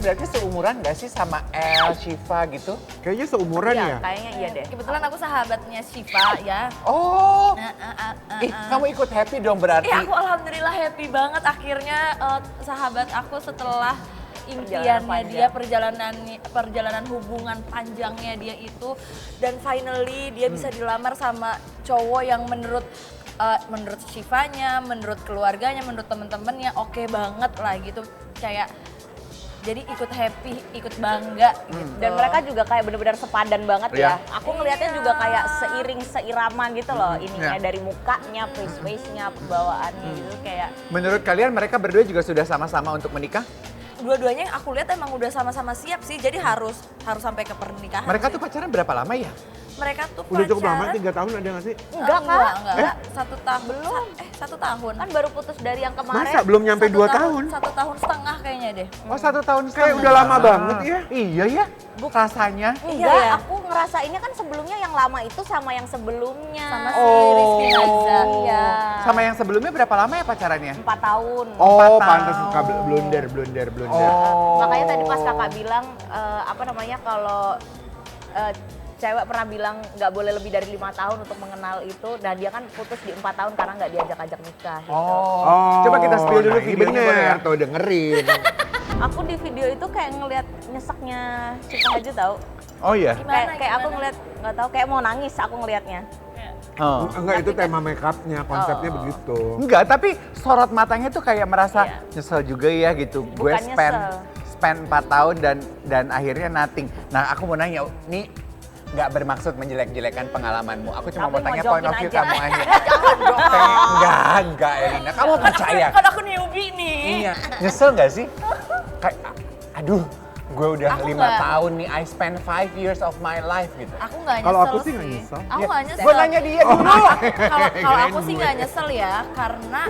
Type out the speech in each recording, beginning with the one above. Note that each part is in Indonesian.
berarti seumuran nggak sih sama El, Shiva gitu? Kayaknya seumuran Iya, ya? kayaknya iya deh. Kebetulan aku sahabatnya Shiva ya. Oh, ih Nah. kamu ikut happy dong berarti. Aku alhamdulillah happy banget akhirnya sahabat aku setelah impiannya dia, perjalanan hubungan panjangnya dia itu, dan finally dia bisa dilamar sama cowok yang menurut Shivanya, menurut keluarganya, menurut temen-temennya oke banget lah gitu, kayak jadi ikut happy, ikut bangga gitu. Dan mereka juga kayak benar-benar sepadan banget Iya. ya. Aku ngelihatnya juga kayak seirama gitu loh ininya, Iya. dari mukanya, face-nya, pembawaannya gitu kayak. Menurut kalian mereka berdua juga sudah sama-sama untuk menikah? Dua-duanya yang aku lihat emang udah sama-sama siap sih, jadi harus sampai ke pernikahan. Mereka sih. tuh pacaran berapa lama ya? Mereka tuh Udah cukup lama, pacaran 3 tahun ada nggak sih? Enggak, Kak. enggak. 1 tahun belum. 1 tahun. Kan baru putus dari yang kemarin. Masa belum nyampe 2 tahun? 1 tahun setengah kayaknya deh. Oh 1 tahun Kayak setengah. udah lama banget ya. Iya ya, rasanya. Enggak, Iya ya? aku ngerasainnya kan sebelumnya yang lama itu sama yang sebelumnya. Sama si Oh. Rizky Naza. Iya. Sama yang sebelumnya berapa lama ya pacarannya? 4 tahun. Oh, 4 pantas tahun. suka blunder. Oh. Makanya tadi pas kakak bilang, apa namanya, kalau cewek pernah bilang nggak boleh lebih dari 5 tahun untuk mengenal itu, dan dia kan putus di 4 tahun karena nggak diajak-ajak nikah gitu. Oh. Coba kita spill dulu nah ini videonya boleh ya? bener, tuh dengerin. Aku di video itu kayak ngeliat nyeseknya Shiva Haju tau. Oh iya? Kayak aku ngeliat, nggak tahu, kayak mau nangis aku ngeliatnya. Oh. Enggak, itu tema make up-nya, konsepnya begitu. Enggak, tapi sorot matanya tuh kayak merasa Iya. nyesel juga ya gitu. Gue Bukan spend 4 tahun dan akhirnya nothing. Nah aku mau nanya, nih nggak bermaksud menjelek-jelekan pengalamanmu. Aku cuma Tapi mau tanya mau point of view jokin kamu aja. aja. Enggak Elina. Kamu percaya? Kan aku newbie nih. Iya. Nyesel nggak sih? Kayak, aduh, gue udah Aku 5 nggak. tahun nih. I spend 5 years of my life gitu. Aku nggak nyesel. Kalau aku sih nggak nyesel. Aku nggak nyesel. Gue nanya dia dulu. Kalau aku sih nggak nyesel ya, karena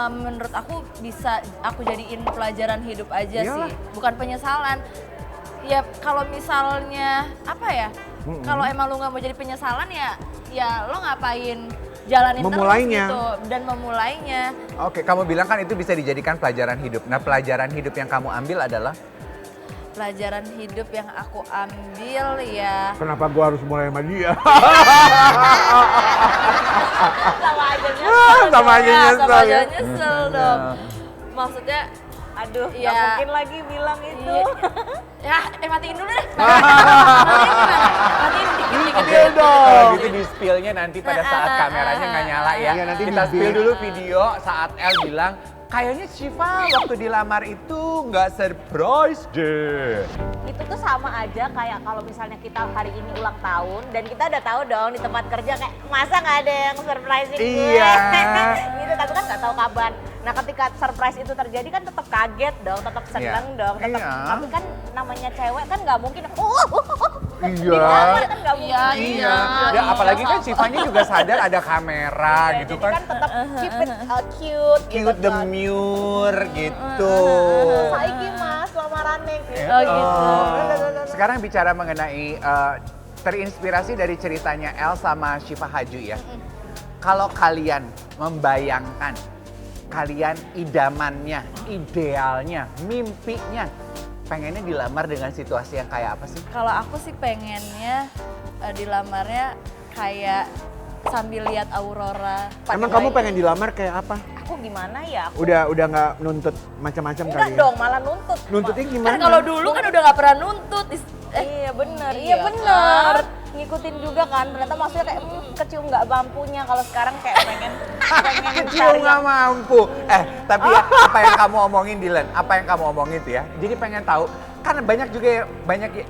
menurut aku bisa aku jadiin pelajaran hidup aja Iyalah. sih, bukan penyesalan. Ya kalau misalnya apa ya, kalau emang lu nggak mau jadi penyesalan ya lo ngapain jalanin Memulainya. terus gitu dan memulainya. Oke, kamu bilang kan itu bisa dijadikan pelajaran hidup. Nah, pelajaran hidup yang kamu ambil adalah? Pelajaran hidup yang aku ambil ya. Kenapa gua harus mulai sama dia? Sama aja nyesel. Sama aja Ya, nyesel sama aja ya. nyesel dong. Maksudnya, Aduh, Iya. nggak mungkin lagi bilang itu. Iya. Ya, matiin dulu deh. Matiin gimana? Matiin dikit-dikit. Oke, kalau gitu di spill-nya nanti pada saat kameranya nggak nyala ya. Iya, nanti Kita di spill spill. dulu video saat El bilang, kayaknya Shiva waktu dilamar itu nggak surprise deh. Itu tuh sama aja kayak kalau misalnya kita hari ini ulang tahun dan kita udah tahu dong di tempat kerja kayak masa nggak ada yang surprising gue. Iya. Gitu, tapi kan nggak tahu kapan. Nah ketika surprise itu terjadi kan tetap kaget dong, tetap seneng Iya. dong, tetap. Iya. Tapi kan namanya cewek kan nggak mungkin. Iya. Dilamar kan nggak mungkin. Iya, Iya. Ya, apalagi kan Shivanya juga sadar ada kamera Iya, gitu jadi kan. kan tetap keep it cute gitu Cute kan. demure gitu. Saiki mas lamarannya gitu. Oh gitu. Sekarang bicara mengenai terinspirasi dari ceritanya El sama Shiva Haju ya. Kalau kalian membayangkan, kalian idamannya, idealnya, mimpinya, pengennya dilamar dengan situasi yang kayak apa sih? Kalau aku sih pengennya dilamarnya kayak sambil lihat aurora. Emang kamu pengen dilamar kayak apa? Aku gimana ya? Aku Udah nggak nuntut macam-macam enggak kali ya? dong, malah nuntut. Nuntutnya Kan gimana? kalau dulu kan udah nggak pernah nuntut. Iya bener, Iya iya bener. kan? Ngikutin juga kan, ternyata maksudnya kayak kecium nggak mampunya. Kalau sekarang kayak pengen Kecil cari nggak yang mampu. Tapi ya, apa yang kamu omongin Dylan? Apa yang kamu omongin tuh ya? Jadi pengen tahu. Karena banyak juga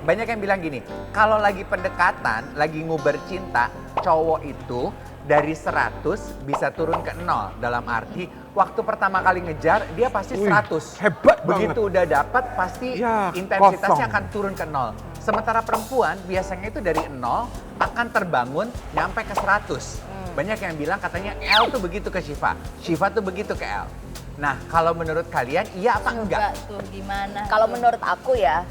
banyak yang bilang gini. Kalau lagi pendekatan, lagi nguber cinta, cowok itu dari 100 bisa turun ke 0. Dalam arti waktu pertama kali ngejar dia pasti 100. hebat Begitu banget. udah dapat pasti Ya, intensitasnya kosong. akan turun ke 0. Sementara perempuan biasanya itu dari 0 akan terbangun nyampe ke 100. Banyak yang bilang katanya El tuh begitu ke Shiva, Shiva tuh begitu ke El. Nah, kalau menurut kalian iya apa enggak? Tuh gimana? Kalau menurut aku ya,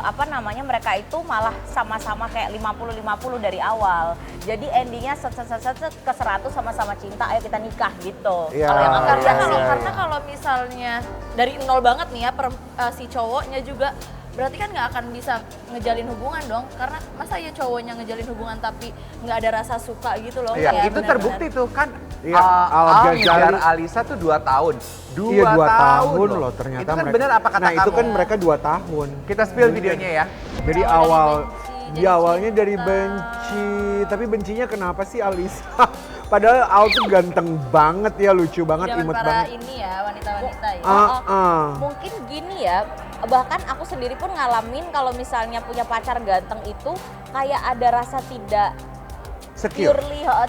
apa namanya, mereka itu malah sama-sama kayak 50-50 dari awal. Jadi endingnya set ke 100 sama-sama cinta, ayo kita nikah gitu. Iya. Kalau yang aku Karena lihat kalau sih. karena kalau misalnya dari nol banget nih ya si cowoknya juga berarti kan nggak akan bisa ngejalin hubungan dong, karena masa ya cowoknya ngejalin hubungan tapi nggak ada rasa suka gitu loh. Iya, Kayak itu benar-benar. terbukti tuh kan. Iya, Al Al-Ghazali. ngejar Alisa tuh 2 tahun. Iya 2 tahun loh ternyata Itu kan mereka. bener apa kata nah kamu? itu kan mereka 2 tahun. Kita spill videonya ya. Jadi Awal dari awal benci, di jadi awalnya dari cinta. benci, tapi bencinya kenapa sih Alisa? Padahal Al tuh ganteng banget ya, lucu banget, Zaman imut para banget. ini ya wanita-wanita ya. Mungkin gini ya, bahkan aku sendiri pun ngalamin kalau misalnya punya pacar ganteng itu kayak ada rasa tidak Secure.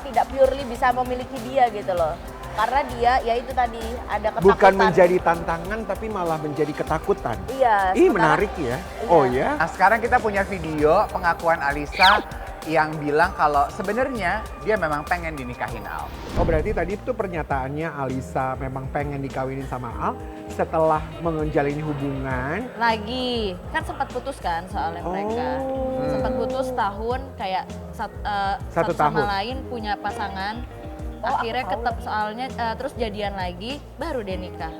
tidak purely bisa memiliki dia gitu loh. Karena dia ya itu tadi ada ketakutan. Bukan menjadi tantangan tapi malah menjadi ketakutan. Iya. Ih sementara- menarik ya. Oh ya. Nah, sekarang kita punya video pengakuan Alisa yang bilang kalau sebenarnya dia memang pengen dinikahin Al. Oh berarti tadi itu pernyataannya Alisa memang pengen dikawinin sama Al setelah menjalin hubungan. Lagi kan sempat putus kan soalnya mereka. Oh. Sempat putus tahun kayak Satu satu sama tahun. lain punya pasangan. Akhirnya ketep soalnya terus jadian lagi baru dia nikah.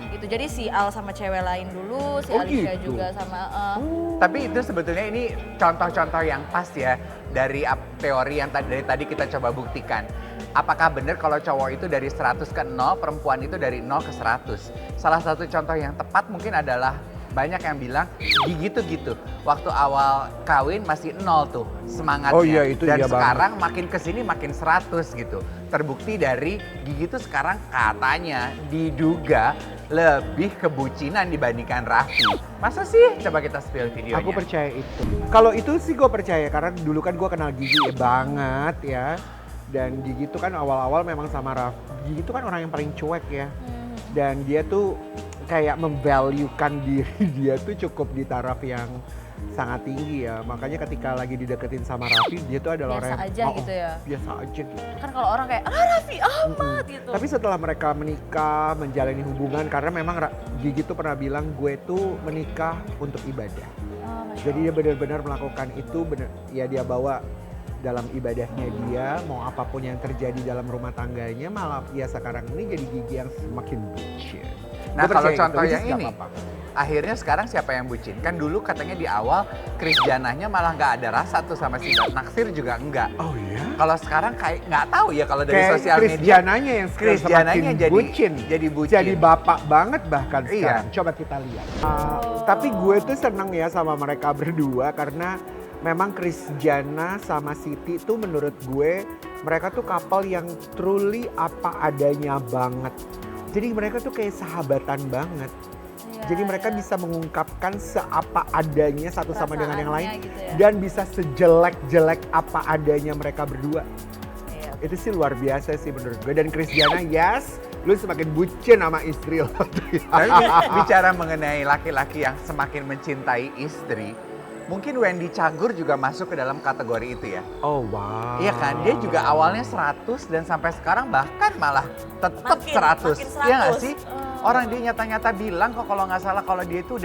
Gitu. Jadi si Al sama cewek lain dulu, si Oh, Alicia gitu. juga sama Tapi itu sebetulnya ini contoh-contoh yang pas ya dari teori yang dari tadi kita coba buktikan. Apakah benar kalau cowok itu dari 100 ke 0, perempuan itu dari 0 ke 100? Salah satu contoh yang tepat mungkin adalah banyak yang bilang Gigi tuh gitu. Waktu awal kawin masih 0 tuh semangatnya. Oh iya, itu Dan iya banget. sekarang makin kesini makin 100 gitu. Terbukti dari Gigi tuh sekarang katanya diduga lebih kebucinan dibandingkan Raffi. Masa sih? Coba kita spill videonya. Aku percaya itu. Kalau itu sih gue percaya karena dulu kan gue kenal Gigi banget ya. Dan Gigi tuh kan awal-awal memang sama Raffi. Gigi tuh kan orang yang paling cuek ya. Dan dia tuh kayak memvaluekan diri dia tuh cukup di taraf yang sangat tinggi ya. Makanya ketika lagi dideketin sama Raffi, dia tuh adalah Biasa orang yang aja gitu ya. Biasa aja gitu. kan kalau orang kayak Raffi Ahmad gitu. Tapi setelah mereka menikah, menjalani hubungan, karena memang Gigi tuh pernah bilang gue tuh menikah untuk ibadah. Oh, Masya Jadi dia benar-benar melakukan itu, ya dia bawa dalam ibadahnya dia, mau apapun yang terjadi dalam rumah tangganya, malah ya sekarang ini jadi Gigi yang semakin bucin. Nah, Gue kalau percaya contoh which yang is nggak ini, apa-apa. akhirnya sekarang siapa yang bucin? Kan dulu katanya di awal Kris Janahnya malah nggak ada rasa tuh sama si Naksir juga enggak. Oh iya? Kalau sekarang kayak nggak tahu ya kalau dari Kayak sosial Kris media. Jananya yang sekarang Kris Jananya semakin jadi bucin. jadi bucin. Jadi bapak banget bahkan Iya. sekarang. Coba kita lihat. Tapi gue tuh seneng ya sama mereka berdua karena memang Kris Jana sama Siti tuh menurut gue mereka tuh couple yang truly apa adanya banget. Jadi mereka tuh kayak sahabatan banget. Iya, Jadi mereka iya. bisa mengungkapkan seapa adanya satu sama dengan yang lain. Perasaannya gitu ya. Dan bisa sejelek-jelek apa adanya mereka berdua. Iya. Itu sih luar biasa sih menurut gue. Dan Kris Jana, yes, lu semakin bucin sama istri lo. Tapi bicara mengenai laki-laki yang semakin mencintai istri, mungkin Wendy Cagur juga masuk ke dalam kategori itu ya. Oh wow. Iya kan, dia juga awalnya 100 dan sampai sekarang bahkan malah tetap Makin 100. 100. Iya nggak sih? Orang dia nyata-nyata bilang kok kalau nggak salah kalau dia itu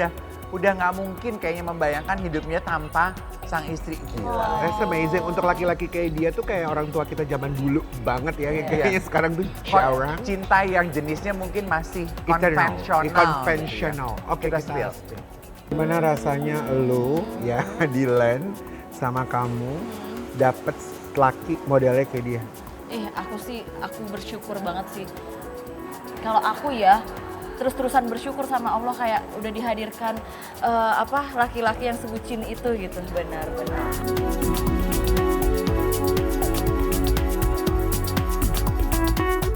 udah nggak mungkin kayaknya membayangkan hidupnya tanpa sang istri. Gila. That's amazing. Untuk laki-laki kayak dia tuh kayak orang tua kita zaman dulu banget ya. Yang kayaknya sekarang tuh jarang. Cinta yang jenisnya mungkin masih Eternal. konvensional. Konvensional. Oke, Kita kita spill. spill. Gimana rasanya lo ya Dylan sama kamu dapet laki modelnya kayak dia? Aku bersyukur banget sih. Kalau aku ya terus-terusan bersyukur sama Allah kayak udah dihadirkan laki-laki yang sebucin itu gitu. Benar.